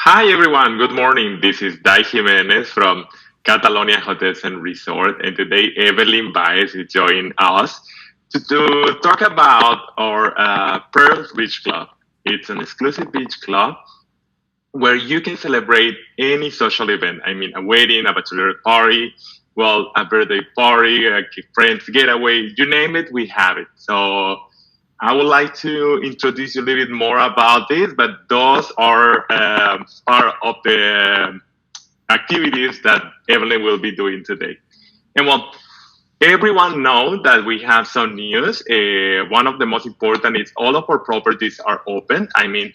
Hi everyone, good morning. This is Jimenez from Catalonia Hotels and Resort, and today Evelyn Baez is joining us to talk about our Pearls Beach Club. It's an exclusive beach club where you can celebrate any social event. I mean, a wedding, a bachelorette party, well, a birthday party, a friends getaway, you name it, we have it. So I would like to introduce you a little bit more about this, but those are part of the activities that Evelyn will be doing today. And well, everyone know that we have some news. One of the most important is all of our properties are open. I mean,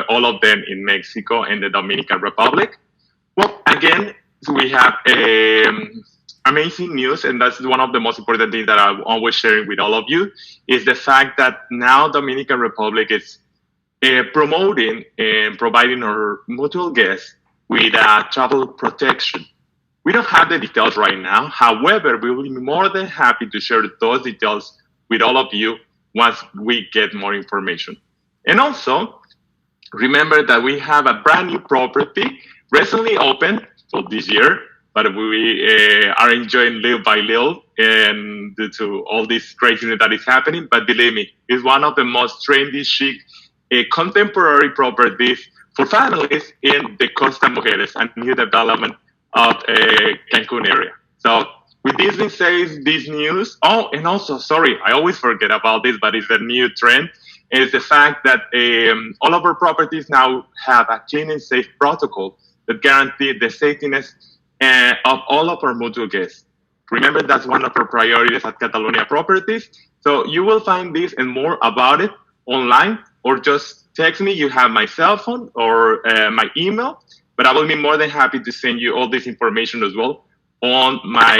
all of them in Mexico and the Dominican Republic. Well, again, we have amazing news, and that's one of the most important things that I'm always sharing with all of you, is the fact that now Dominican Republic is promoting and providing our mutual guests with travel protection. We don't have the details right now. However, we will be more than happy to share those details with all of you once we get more information. And also, remember that we have a brand new property recently opened for this year, but we are enjoying little by little and due to all this craziness that is happening. But believe me, it's one of the most trendy, chic, contemporary properties for families in the Costa Mujeres, a new development of Cancun area. So with this being said, this news. Oh, and also, sorry, I always forget about this, but it's a new trend. Is the fact that all of our properties now have a clean and safe protocol that guarantee the safetyness of all of our mutual guests. Remember, that's one of our priorities at Catalonia Properties. So you will find this and more about it online, or just text me. You have my cell phone or my email, but I will be more than happy to send you all this information as well on my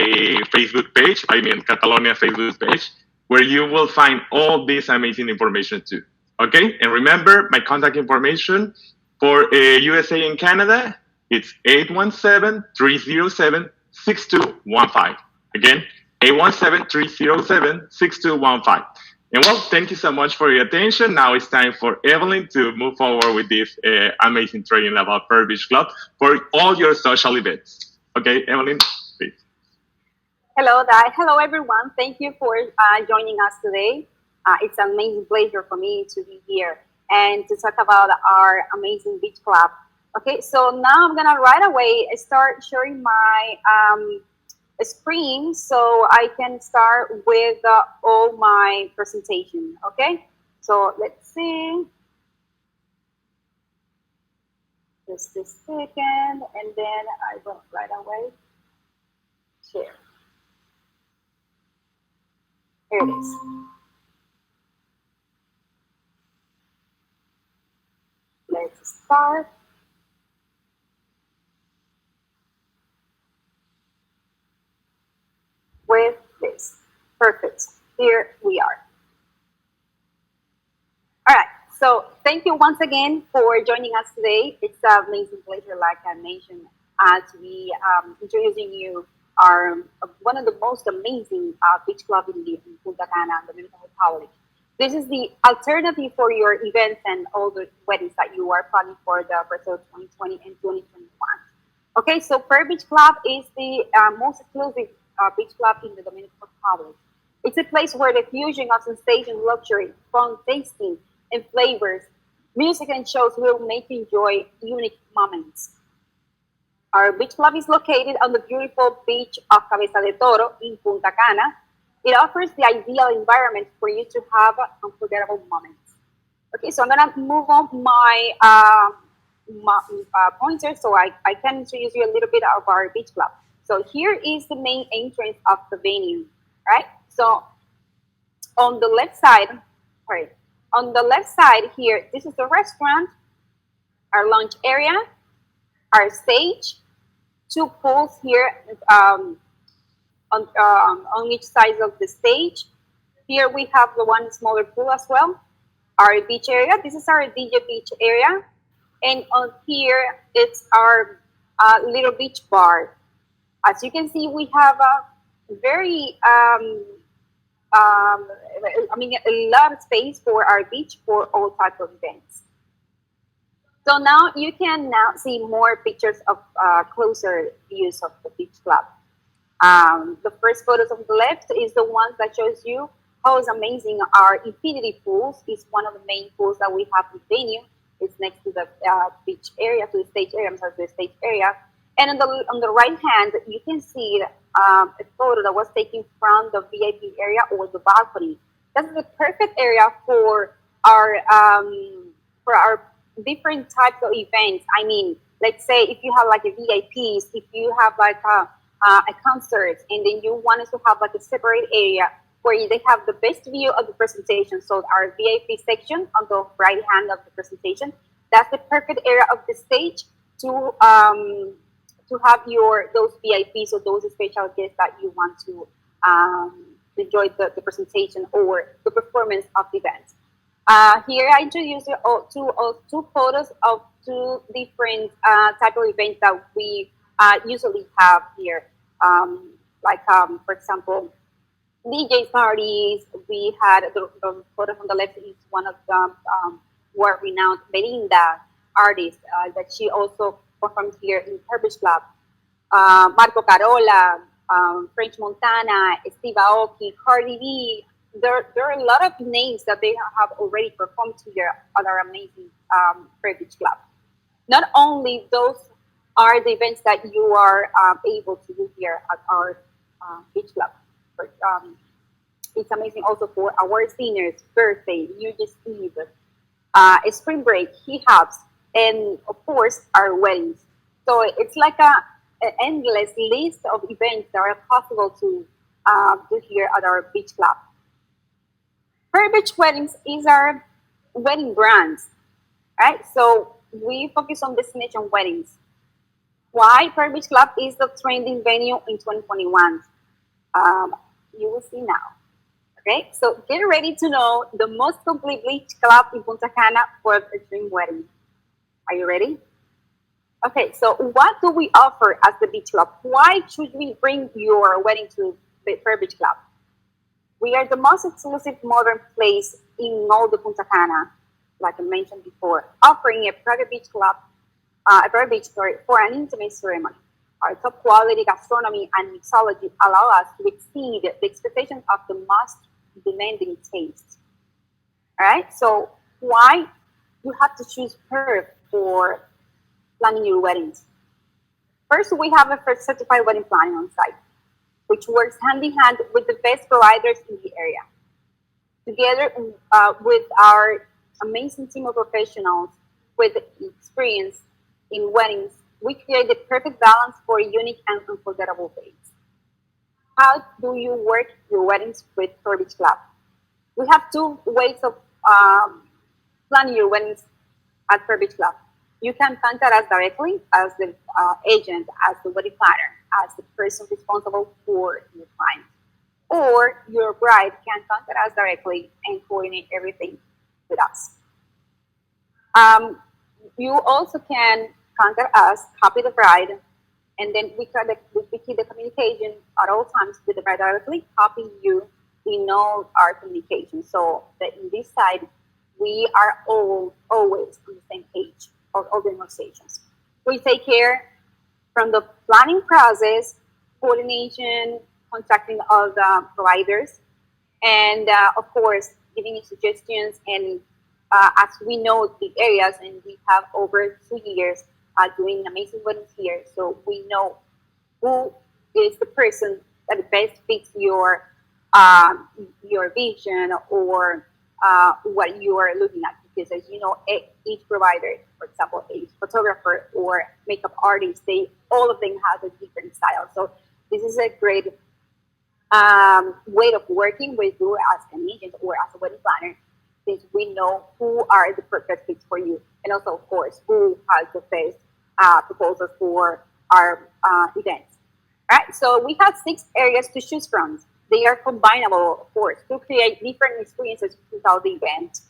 Facebook page, I mean Catalonia Facebook page, where you will find all this amazing information too. Okay, and remember my contact information for USA and Canada, it's 817-307-6215. Again, 817-307-6215. And well, thank you so much for your attention. Now it's time for Evelyn to move forward with this amazing training about Pearl Beach Club for all your social events. Okay, Evelyn, please. Hello, Dai. Hello, everyone. Thank you for joining us today. It's an amazing pleasure for me to be here and to talk about our amazing beach club. Okay, so now I'm gonna right away start sharing my screen so I can start with all my presentation. Okay, so let's see. Just a second, and then I will right away share. Here it is. Let's start. With this. Perfect. Here we are. All right. So thank you once again for joining us today. It's an amazing pleasure, like I mentioned, to be introducing you our one of the most amazing beach club in Punta Cana, Dominican Republic. This is the alternative for your events and all the weddings that you are planning for the Brazil 2020 and 2021. Okay, so Pearl Beach Club is the most exclusive beach club in the Dominican Republic. It's a place where the fusion of sensation, luxury, fun tasting, and flavors, music and shows will make you enjoy unique moments. Our beach club is located on the beautiful beach of Cabeza de Toro in Punta Cana. It offers the ideal environment for you to have unforgettable moments. Okay, so I'm gonna move on my pointer so I can introduce you a little bit of our beach club. So here is the main entrance of the venue, right? So on the left side, sorry, on the left side here, this is the restaurant, our lunch area, our stage, two pools here on each side of the stage. Here we have the one smaller pool as well. Our beach area, this is our DJ beach area. And on here, it's our little beach bar. As you can see, we have a very, a lot of space for our beach for all types of events. So now you can now see more pictures of closer views of the beach club. The first photos on the left is the ones that shows you how is amazing our infinity pools. Is one of the main pools that we have in the venue. It's next to the beach area, to the stage area. I'm sorry, to the stage area. And on the right hand, you can see a photo that was taken from the VIP area or the balcony. That's the perfect area our for our different types of events. I mean, let's say if you have like a VIPs, if you have like a concert, and then you wanted to have like a separate area where they have the best view of the presentation. So our VIP section on the right hand of the presentation, that's the perfect area of the stage to have your those VIPs or those special guests that you want to enjoy the presentation or the performance of the event. Here I introduced you two photos of two different type of events that we usually have here. For example, DJ parties. We had the photo on the left is one of the world-renowned Belinda artists that she also performed here in her beach club. Marco Carola, French Montana, Steve Aoki, Cardi B. There are a lot of names that they have already performed here at our amazing Prayer Beach Club. Not only those are the events that you are able to do here at our beach club. But, it's amazing also for our seniors' birthday, New Year's Eve, spring break, hip hops, and of course our weddings. So it's like an endless list of events that are possible to do here at our beach club. Prayer Beach Weddings is our wedding brands, right? So we focus on destination weddings. Why Prayer Beach Club is the trending venue in 2021? You will see now. Okay, so get ready to know the most complete beach club in Punta Cana for a dream wedding. Are you ready? Okay, so what do we offer as the beach club? Why should we bring your wedding to the Prayer Beach Club? We are the most exclusive modern place in all the Punta Cana, like I mentioned before, offering a private beach club, a private beach for an intimate ceremony. Our top quality gastronomy and mixology allow us to exceed the expectations of the most demanding taste. All right, so why you have to choose Perf for planning your weddings? First, we have a first certified wedding planning on site, which works hand in hand with the best providers in the area. Together with our amazing team of professionals with experience in weddings, we create the perfect balance for a unique and unforgettable days. How do you work your weddings with Prayer Beach Club? We have two ways of planning your weddings at Prayer Beach Club. You can contact us directly as the agent, as the wedding planner, as the person responsible for your client. Or your bride can contact us directly and coordinate everything with us. You also can contact us, copy the bride, and then we keep the communication at all times with the bride directly, copy you in all our communication. So that in this side, we are all always on the same page of all the conversations. We take care from the planning process, coordination, contacting all the providers, and of course, giving you suggestions. And as we know the areas, and we have over 2 years doing amazing weddings here, so we know who is the person that best fits your vision or what you are looking at. Because as you know, each provider, for example, a photographer or makeup artist, all of them have a different style. So this is a great way of working with you as an agent or as a wedding planner, since we know who are the perfect fits for you, and also, of course, who has the best proposals for our events. All right, so we have 6 areas to choose from. They are combinable, of course, to create different experiences throughout the event.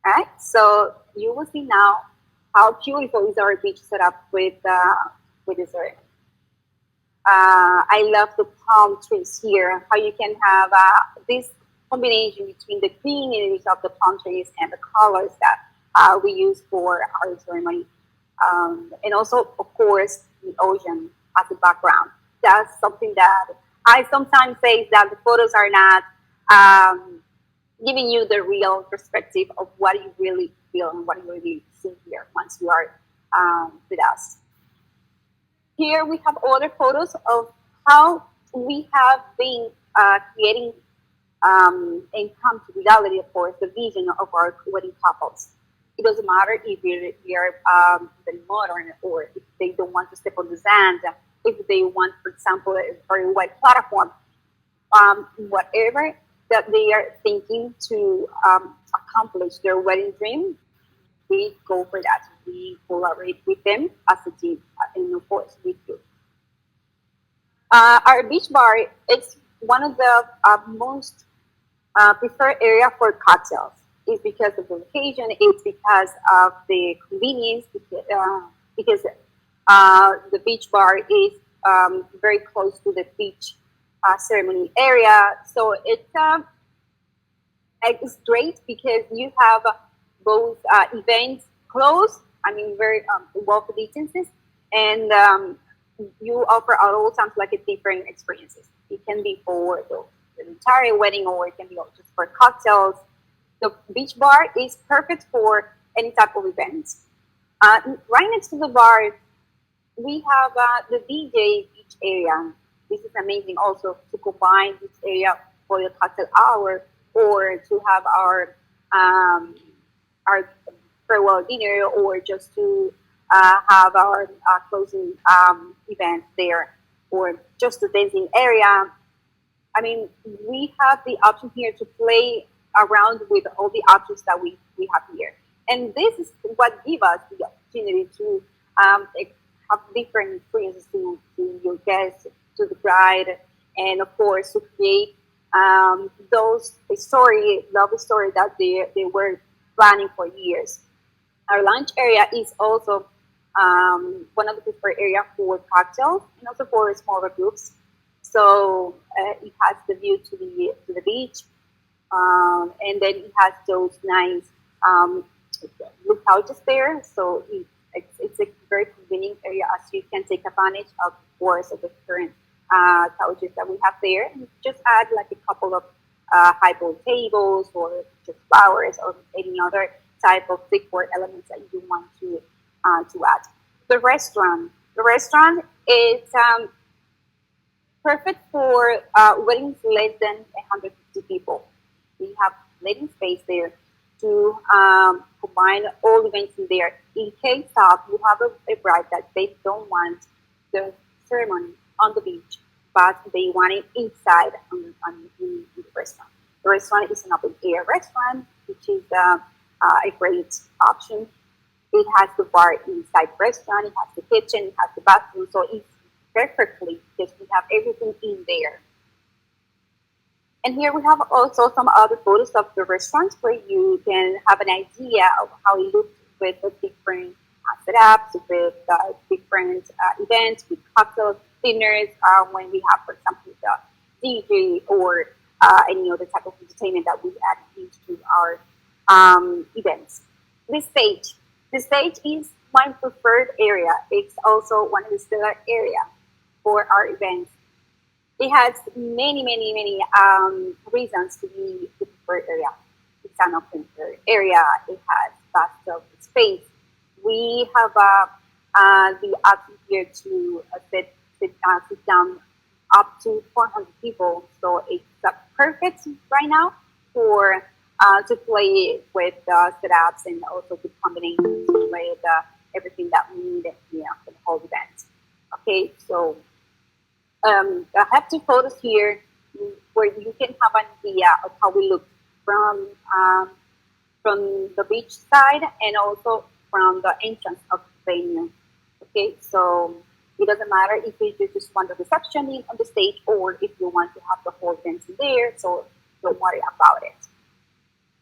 All right, so you will see now how beautiful is our beach setup with this area. I love the palm trees here, how you can have this combination between the greenness of the palm trees and the colors that we use for our ceremony. And also, of course, the ocean as a background. That's something that I sometimes say that the photos are not um, giving you the real perspective of what you really feel and what you really see here once you are with us. Here we have other photos of how we have been creating and come to reality, of course, the vision of our wedding couples. It doesn't matter if you're very modern or if they don't want to step on the sand, if they want, for example, a very wide platform, whatever that they are thinking to accomplish their wedding dream, we go for that. We collaborate with them as a team, and of course, with you. Our beach bar is one of the most preferred area for cocktails. It's because of the location. It's because of the convenience. Because the beach bar is very close to the beach ceremony area, so it's great because you have both events close. I mean, very walk distances, and you offer at all times like a different experiences. It can be for the entire wedding, or it can be just for cocktails. The beach bar is perfect for any type of events. Right next to the bar, we have the DJ beach area. This is amazing also to combine this area for the cocktail hour or to have um, our farewell dinner or just to have our closing event there or just the dancing area. I mean, we have the option here to play around with all the options that we have here. And this is what gives us the opportunity to have different experiences to your guests, to the bride, and of course to create those story, love story that they were planning for years. Our lunch area is also one of the preferred area for cocktails and also for smaller groups. So it has the view to the beach, and then it has those nice um, look couches there. So it's a very convenient area as you can take advantage of course of the current couches that we have there, and just add like a couple of highball tables or just flowers or any other type of decor elements that you want to add. The restaurant is perfect for weddings less than 150 people. We have plenty space there to combine all events in there. In case of you have a bride that they don't want the ceremony on the beach, but they want it inside in the restaurant. The restaurant is an open air restaurant, which is a great option. It has the bar inside the restaurant, it has the kitchen, it has the bathroom, so it's perfectly because we have everything in there. And here we have also some other photos of the restaurants where you can have an idea of how it looks with the different setups, with different events, with cocktails, dinners, when we have, for example, the DJ or any other type of entertainment that we add into our events. The stage. The stage is my preferred area. It's also one of the stellar area for our events. It has many reasons to be the preferred area. It's an open air area. It has vast of space. We have the option here to sit down up to 400 people. So it's perfect right now for to play with setups and also with combinations with everything that we need for the whole event. Okay, so I have two photos here where you can have an idea of how we look from um, from the beach side and also from the entrance of the venue. Okay, so it doesn't matter if you just want the reception on the stage or if you want to have the whole event there. So don't worry about it.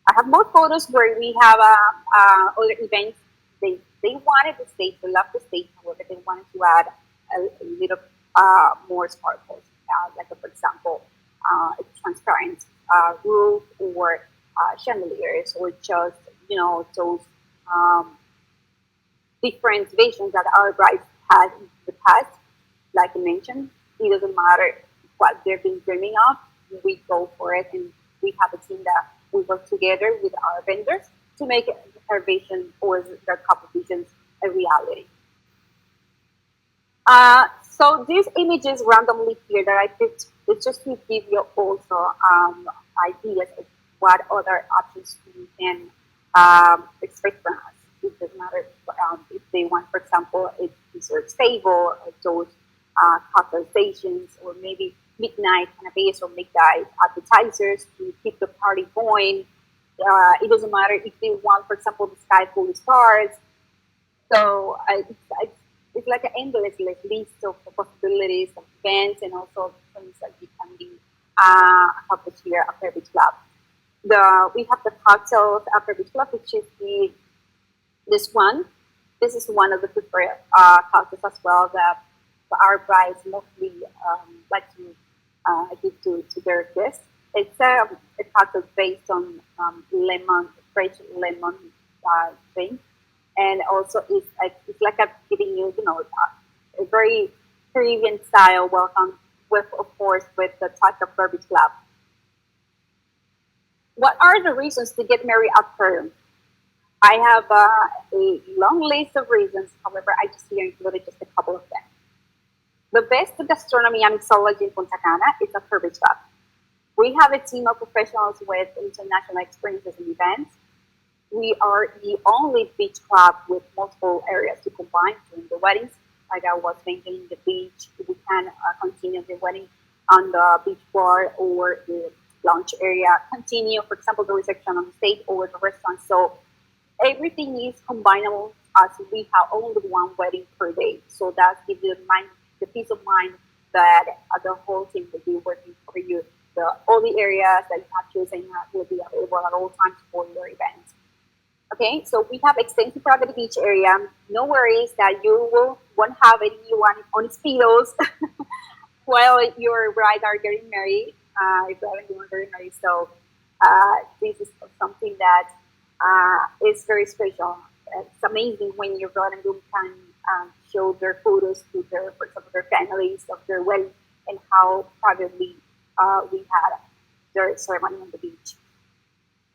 I have more photos where we have other events. They wanted the stage, they love the stage, however, they wanted to add a little more sparkles, like for example, a transparent roof or chandeliers or just those. um, different visions that our brides had in the past. Like I mentioned, it doesn't matter what they've been dreaming of, we go for it, and we have a team that we work together with our vendors to make her vision or their couple visions a reality. So these images randomly here that I picked, it's just to give you also ideas of what other options you can expect from us. It doesn't matter if they want, for example, a dessert table, those cocktail stations, or maybe midnight canapes or midnight appetizers to keep the party going. It doesn't matter if they want, for example, the sky full of stars. So it's like an endless list of possibilities of events and also things that you can be accomplished here at Fair Beach Club. We have the cocktails at Fair Beach Club, which is this one. This is one of the preferred cocktails as well that our brides mostly like to give to their guests. It's a cocktail based on lemon, fresh lemon drink, and also it's like a giving you, a very Caribbean style welcome with, of course, with the touch of Beach Club. What are the reasons to get married at Peru? I have a long list of reasons. However, I just here included just a couple of them. The best gastronomy and mixology in Punta Cana is at Beach Club. We have a team of professionals with international experiences and events. We are the only beach club with multiple areas to combine during the weddings. Like I was mentioning, the beach, we can continue the wedding on the beach bar or the lounge area, continue, for example, the reception on the stage or the restaurant. So everything is combinable as we have only one wedding per day. So that gives you the peace of mind that the whole team will be working for you. All the areas that you have chosen will be available at all times for your event. Okay, so we have extensive private beach area. No worries that won't have anyone on speedos while your bride are getting married. If you haven't been getting married, so this is something that is very special. It's amazing when your bride and groom can show their photos to their, for example, their families of their wedding and how privately we had their ceremony on the beach.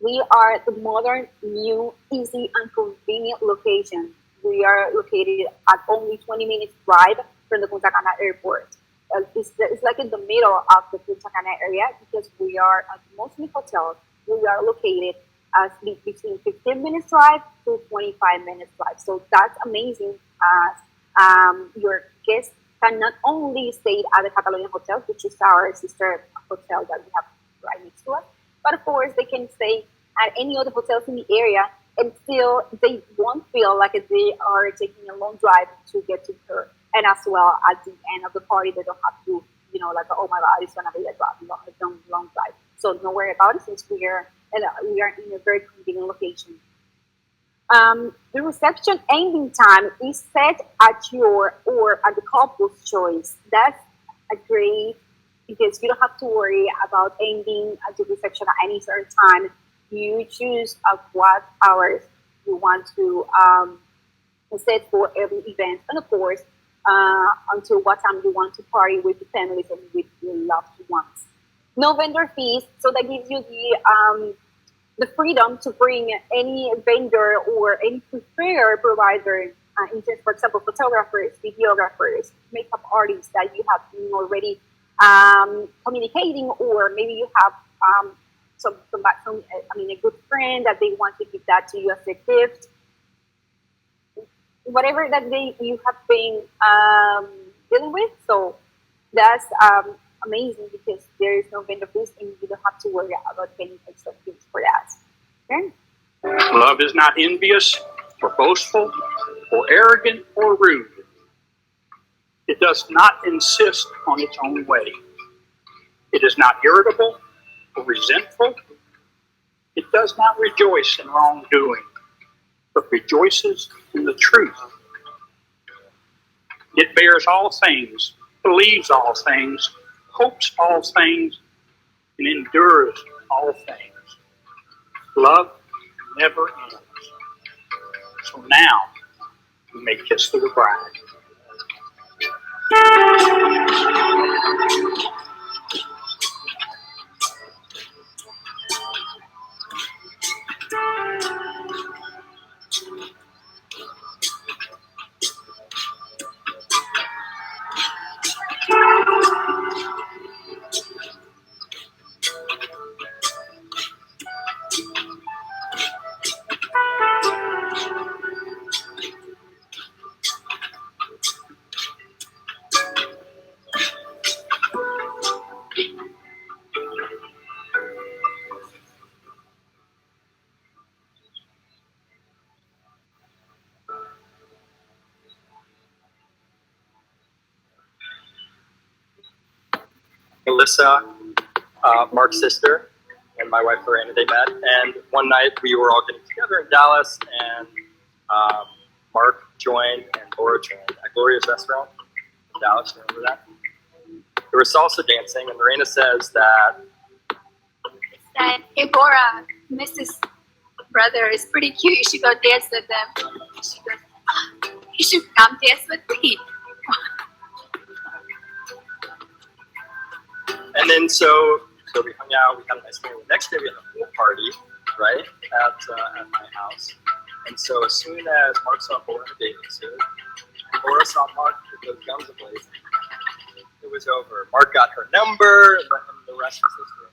We are the modern, new, easy, and convenient location. We are located at only 20 minutes drive from the Punta Cana airport. It's like in the middle of the Punta Cana area because we are at mostly hotels. We are located between 15 minutes drive to 25 minutes drive. So that's amazing as your guests can not only stay at the Catalonia Hotel, which is our sister hotel that we have right next to us, but of course they can stay at any other hotels in the area and still they won't feel like they are taking a long drive to get to her. And as well at the end of the party, they don't have to, like, oh my God, it's gonna be a long drive. So don't worry about it since we are in a very convenient location. The reception ending time is set at your or at the couple's choice. That's a great because you don't have to worry about ending at the reception at any certain time. You choose of what hours you want to set for every event, and of course, until what time you want to party with your families and with your loved ones. No vendor fees, so that gives you the freedom to bring any vendor or any preferred provider, in terms, for example, photographers, videographers, makeup artists that you have been already communicating, or maybe you have a good friend that they want to give that to you as a gift. Whatever that you have been dealing with, so that's amazing because there is no vendor fees and you don't have to worry about paying extra fees for that. Okay? Love is not envious or boastful or arrogant or rude. It does not insist on its own way. It is not irritable or resentful. It does not rejoice in wrongdoing, but rejoices in the truth. It bears all things, believes all things, hopes all things, and endures all things. Love never ends. So now, you may kiss the bride. Melissa, Mark's sister, and my wife Lorena, they met. And one night we were all getting together in Dallas, and Mark joined and Laura joined at Gloria's restaurant in Dallas. Remember that? There was salsa dancing, and Lorena says that Hey, Bora, Mrs. Brother is pretty cute. You should go dance with them. She goes, you should come dance with me. And then so we hung out, we had a nice meal. The next day we had a pool party, right, at my house. And so as soon as Mark saw Bora in a bathing suit, Bora saw Mark with those guns ablazing, it was over. Mark got her number, and the rest was history.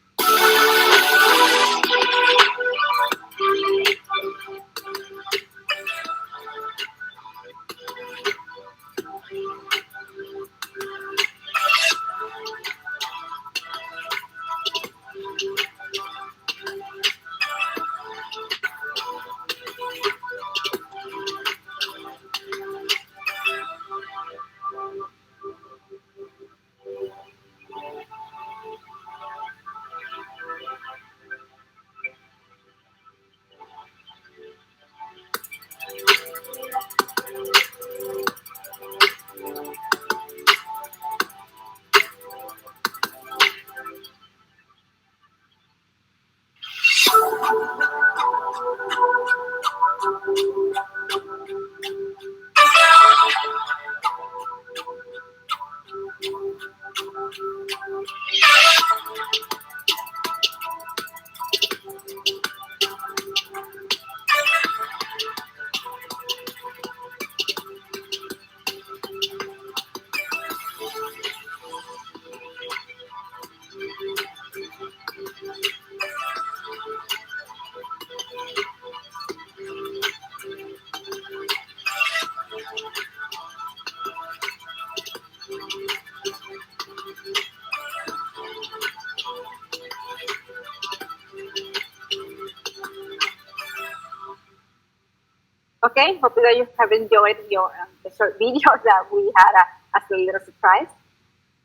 Okay, hope that you have enjoyed your the short video that we had as a little surprise.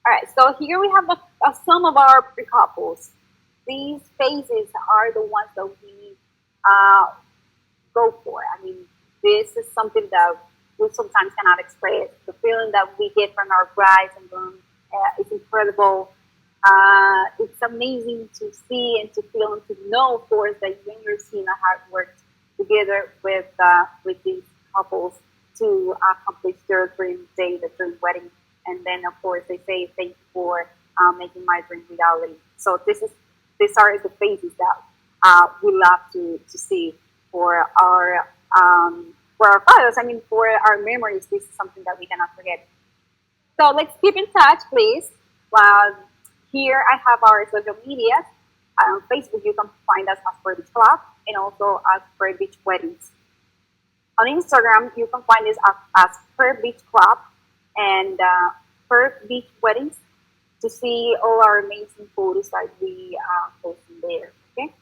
All right, so here we have some of our pre-couples. These phases are the ones that we go for. I mean, this is something that we sometimes cannot express. The feeling that we get from our brides and groom is incredible. It's amazing to see and to feel and to know, of course, that you and your team have worked together with these couples to accomplish their dream day, the dream wedding. And then, of course, they say thank you for making my dream reality. So these are the phases that we love to see for our fathers. I mean, for our memories, this is something that we cannot forget. So let's keep in touch, please. Here I have our social media. On Facebook, you can find us as Per Beach Club and also as Per Beach Weddings. On Instagram, you can find us as Per Beach Club and Per Beach Weddings to see all our amazing photos that we post in there. Okay.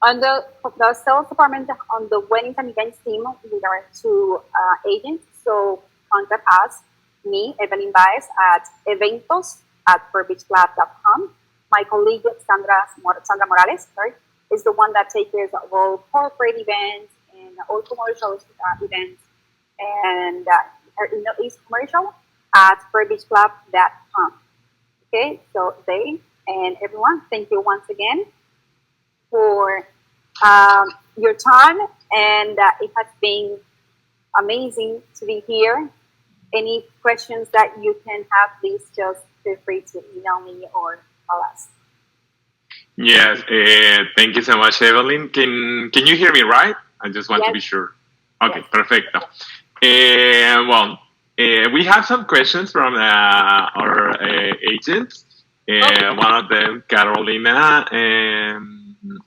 On the sales department, on the weddings and events team, we are two agents. So contact us, me, Evelyn Baez, at eventos@perbeachclub.com. My colleague Sandra Morales, is the one that takes care of all corporate events and all commercial events. And her email is commercial@perbeachclub.com. Okay, so they and everyone, thank you once again for your time and it has been amazing to be here. Any questions that you can have, please just feel free to email me or call us. Yes, thank you so much, Evelyn. Can you hear me right? I just want to be Yes. sure. Okay, Yes. perfecto. Well, we have some questions from our agents. Okay. One of them, Carolina.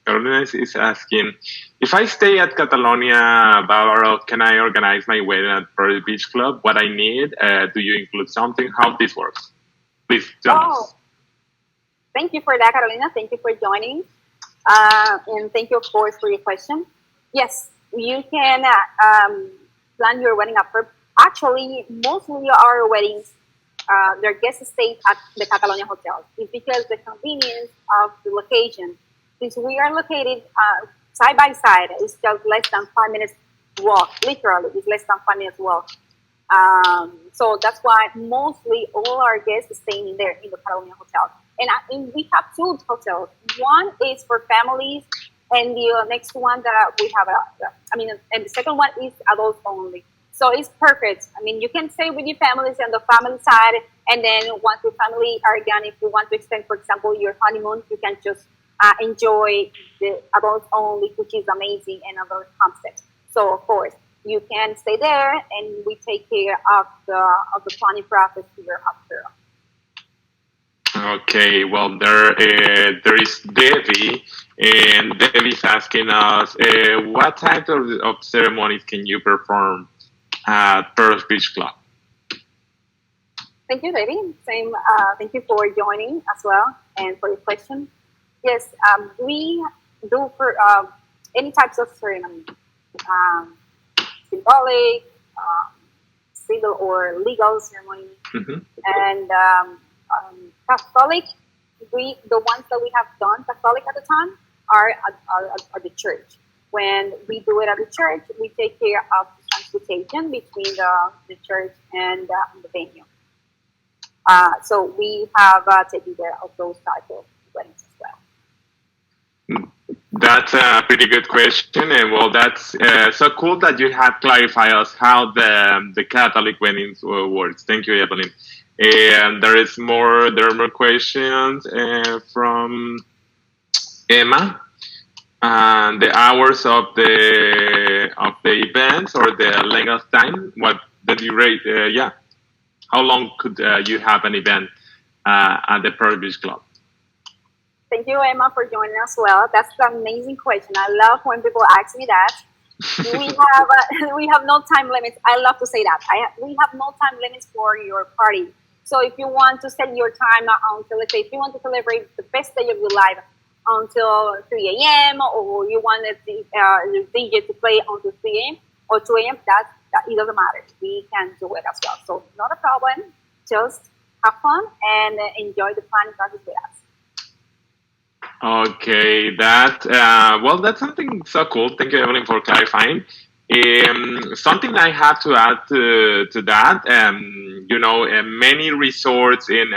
Carolina is asking, if I stay at Catalonia Bavaro, can I organize my wedding at Pearl Beach Club? What I need? Do you include something? How this works? Please tell Oh, us. thank you for that, Carolina. Thank you for joining. And thank you, of course, for your question. Yes, you can plan your wedding up. Actually, mostly our weddings, their guests stay at the Catalonia Hotel. It's because the convenience of the location. Since we are located side by side, it's just less than 5 minutes walk. Literally, it's less than 5 minutes walk. So that's why mostly all our guests staying in there in the Catalonia Hotel. And we have two hotels. One is for families, and the next one that we have, and the second one is adults only. So it's perfect. I mean, you can stay with your families on the family side, and then once your family are done, if you want to extend, for example, your honeymoon, you can just enjoy the adults only, which is amazing and another concept. So of course, you can stay there, and we take care of the planning process here after. Okay, well, there is Debbie, and Debbie's asking us, what type of ceremonies can you perform at Pearl Beach Club? Thank you, Debbie. Same. Thank you for joining as well and for your question. Yes, we do for any types of ceremony, um, symbolic, civil or legal ceremony, Mm-hmm. and Catholic. The ones that we have done Catholic at the time are at the church. When we do it at the church, we take care of the transportation between the church and the venue. So we have taken care of those type of weddings as well. That's a pretty good question, and well, that's so cool that you have clarified us how the Catholic weddings works. Thank you, Evelyn. And there are more questions from Emma. And the hours of the events or the length of time. What did you rate? Yeah, how long could you have an event at the Pearl Beach Club? Thank you, Emma, for joining us. Well, that's an amazing question. I love when people ask me that. We have no time limits. I love to say that. We have no time limits for your party. So if you want to set your time until, let's say, if you want to celebrate the best day of your life until 3 a.m. or you wanted the DJ to play until 3 a.m. or 2 a.m., that it doesn't matter. We can do it as well. So not a problem. Just have fun and enjoy the planning process with us. Okay, that's something so cool. Thank you, Evelyn, for clarifying. Something I have to add to that, many resorts in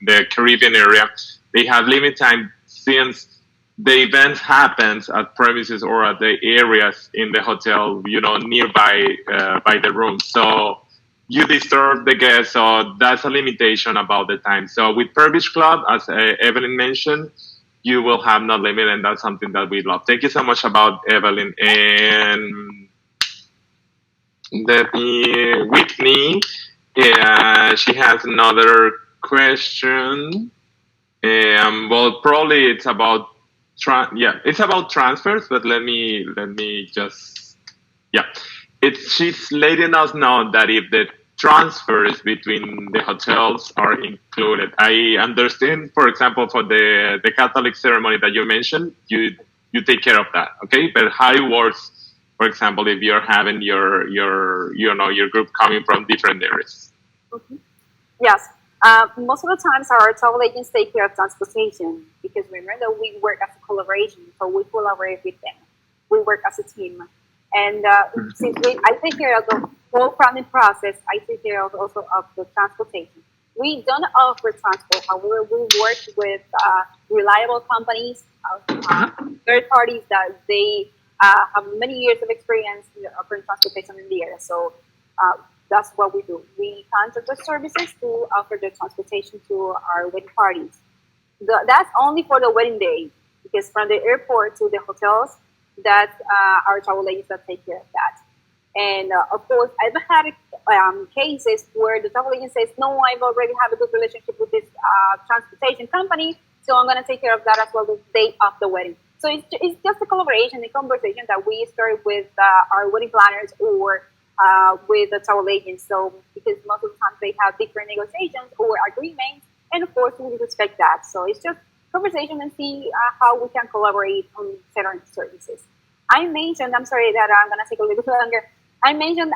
the Caribbean area, they have limit time since the event happens at premises or at the areas in the hotel, nearby by the room. So you disturb the guests, so that's a limitation about the time. So with Per Beach Club, as Evelyn mentioned, you will have no limit, and that's something that we love. Thank you so much about Evelyn. And Whitney, she has another question. Well, probably it's about it's about transfers, but let me just she's letting us know that if the transfers between the hotels are included. I understand, for example, for the Catholic ceremony that you mentioned, you take care of that, okay? But how it works, for example, if you're having your group coming from different areas. Mm-hmm. Yes. Most of the times our travel agents take care of transportation because remember that we work as a collaboration, so we collaborate with them. We work as a team. And since I take care of the whole planning process, I take care of also of the transportation. We don't offer transport, however, we work with reliable companies, third parties that they have many years of experience in the offering transportation in the area. So that's what we do. We contract the services to offer the transportation to our wedding parties. That's only for the wedding day, because from the airport to the hotels, that's our travel agents that take care of that. And of course, I've had cases where the travel agent says, "No, I've already have a good relationship with this transportation company, so I'm going to take care of that as well the day of the wedding." So it's just a collaboration, a conversation that we start with our wedding planners or with the travel agents. So because most of the time they have different negotiations or agreements, and of course we respect that. So it's just conversation and see how we can collaborate on certain services. I mentioned, I'm sorry that I'm going to take a little bit longer. I mentioned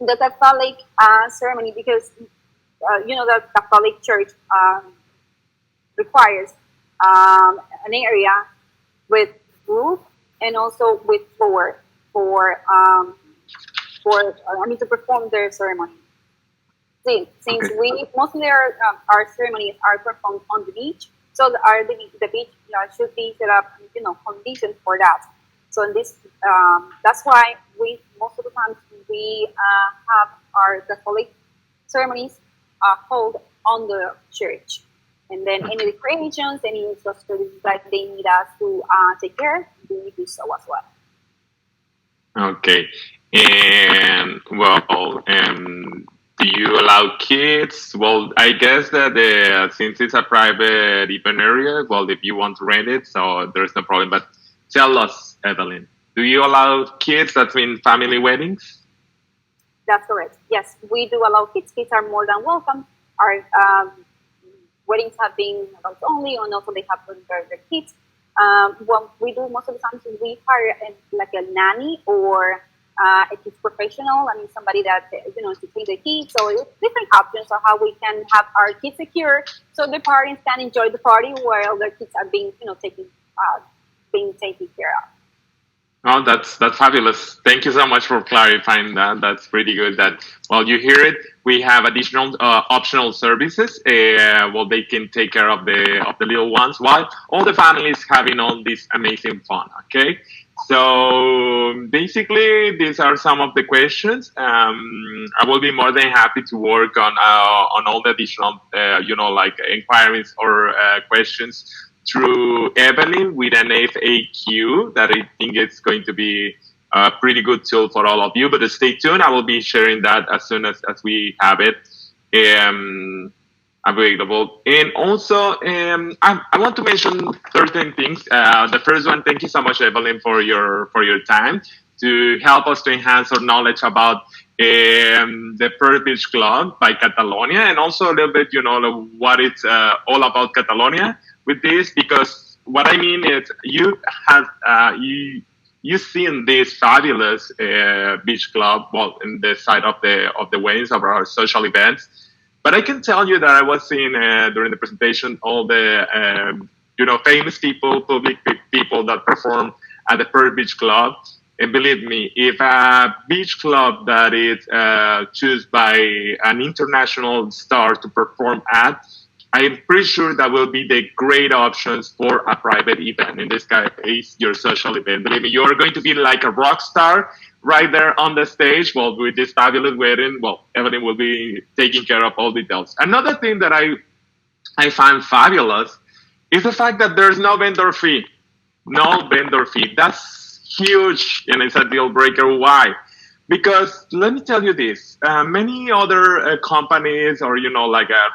the Catholic ceremony because the Catholic Church requires an area with roof and also with floor to perform their ceremony. Since Okay. we mostly our ceremonies are performed on the beach, so the beach should be set up, conditions for that. So in this, that's why we most of the times we have our Catholic ceremonies held on the church, and then any Okay. decorations, any services that they need us to take care, we do so as well. Okay. And well, do you allow kids? Well, I guess that since it's a private event area, well, if you want to rent it, so there's no problem. But tell us, Evelyn, do you allow kids? That's in family weddings? That's correct. Yes, we do allow kids. Kids are more than welcome. Our weddings have been adults only, and also they have their kids. What we do most of the time is we hire like a nanny or a kids professional. I mean, somebody that to take the kids. So it's different options of how we can have our kids secure, so the parents can enjoy the party while their kids are being being taken care of. Oh, that's fabulous. Thank you so much for clarifying that. That's pretty good. That well, you hear it. We have additional optional services. Well, they can take care of the little ones while all the families having all this amazing fun. Okay. So basically, these are some of the questions. I will be more than happy to work on all the additional, like inquiries or questions through Evelyn with an FAQ that I think it's going to be a pretty good tool for all of you. But stay tuned. I will be sharing that as soon as we have it available. And also, I want to mention certain things. The first one, thank you so much, Evelyn, for your time to help us to enhance our knowledge about the Pearl Beach Club by Catalonia, and also a little bit, what it's all about Catalonia with this, because what I mean is you have you seen this fabulous beach club, well, in the side of the weddings of our social events. But I can tell you that I was seeing during the presentation all the famous people, public people that perform at the Pearl Beach Club. And believe me, if a beach club that is chosen by an international star to perform at, I'm pretty sure that will be the great options for a private event. In this case, your social event. Believe me, you're going to be like a rock star right there on the stage. Well, with this fabulous wedding, well, everything will be taking care of all details. Another thing that I find fabulous is the fact that there's no vendor fee. No vendor fee. That's huge, and it's a deal breaker. Why? Because let me tell you this: many other companies or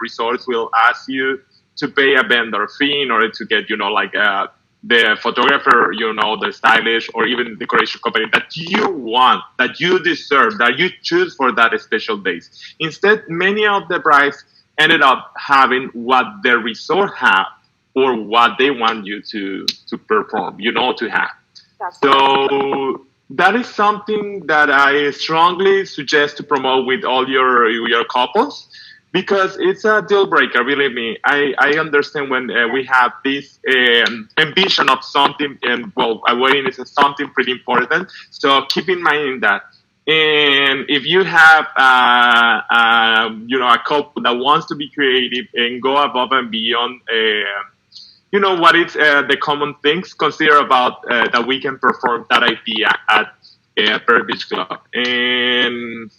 resorts will ask you to pay a vendor fee in order to get the photographer, the stylish or even decoration company that you want, that you deserve, that you choose for that special days. Instead, many of the brides ended up having what the resort have or what they want you to perform, to have. That's correct. So that is something that I strongly suggest to promote with all your couples, because it's a deal breaker. Believe me, I understand when we have this ambition of something, and well, a wedding is something pretty important. So keep in mind that. And if you have, a couple that wants to be creative and go above and beyond what is the common things consider about that we can perform that idea at Per Beach Club. And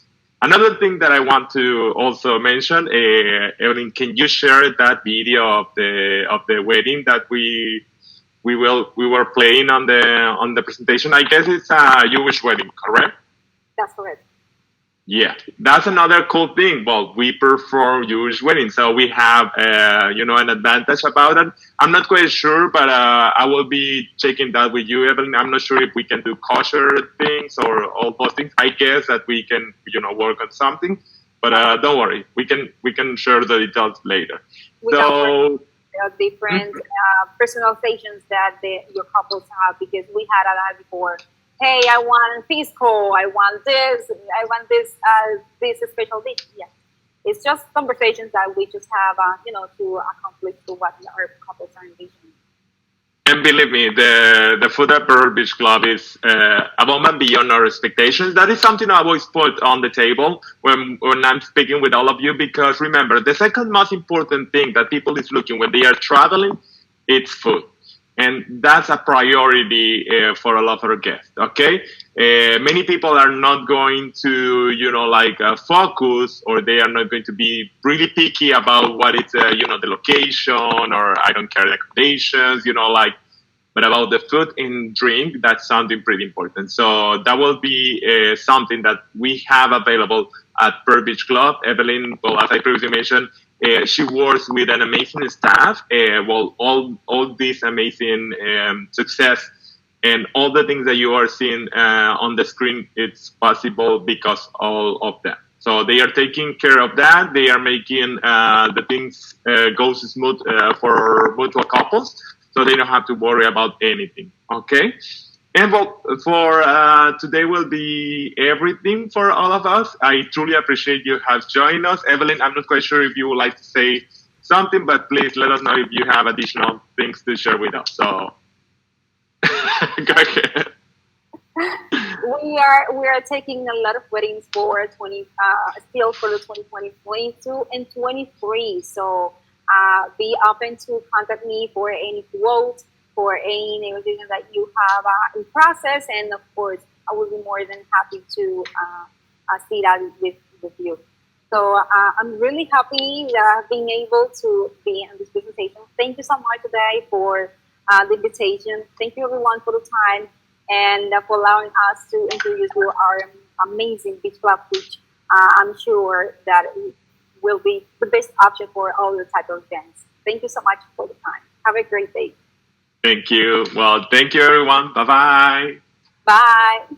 another thing that I want to also mention, Evelyn, can you share that video of the wedding that we were playing on the presentation? I guess it's a Jewish wedding, correct? That's correct. Yeah, that's another cool thing. Well, we perform Jewish weddings, so we have, an advantage about it. I'm not quite sure, but I will be checking that with you, Evelyn. I'm not sure if we can do kosher things or all those things. I guess that we can, work on something, but don't worry, we can share the details later. We can So, work different personalizations that your couples have, because we had a lot before. Hey, I want pisco. I want this. I want this special dish. Yeah, it's just conversations that we just have, to accomplish to what our couples are envisioning. and believe me, the food at Pearl Beach Club is above and beyond our expectations. That is something I always put on the table when I'm speaking with all of you, because remember, the second most important thing that people is looking when they are traveling, it's food. And that's a priority for a lot of our guests, okay? Many people are not going to, focus, or they are not going to be really picky about what is, the location, or I don't care, accommodations, but about the food and drink, that's something pretty important. So that will be something that we have available at Per Beach Club. Evelyn, well, as I previously mentioned, she works with an amazing staff. All this amazing success and all the things that you are seeing on the screen, it's possible because all of them. So they are taking care of that. They are making the things go smooth for mutual couples, so they don't have to worry about anything. Okay. And well, for today will be everything for all of us. I truly appreciate you have joined us. Evelyn, I'm not quite sure if you would like to say something, but please let us know if you have additional things to share with us. So, go ahead. We are taking a lot of weddings for 20 still for the 2020, 22, and 23. So be open to contact me for any quotes, for any negotiation that you have in process, and of course I will be more than happy to see that with you. So I'm really happy being able to be in this presentation. Thank you so much today for the invitation. Thank you everyone for the time, and for allowing us to introduce you our amazing beach club, which I'm sure that it will be the best option for all the type of events. Thank you so much for the time. Have a great day. Thank you. Well, thank you, everyone. Bye bye. Bye.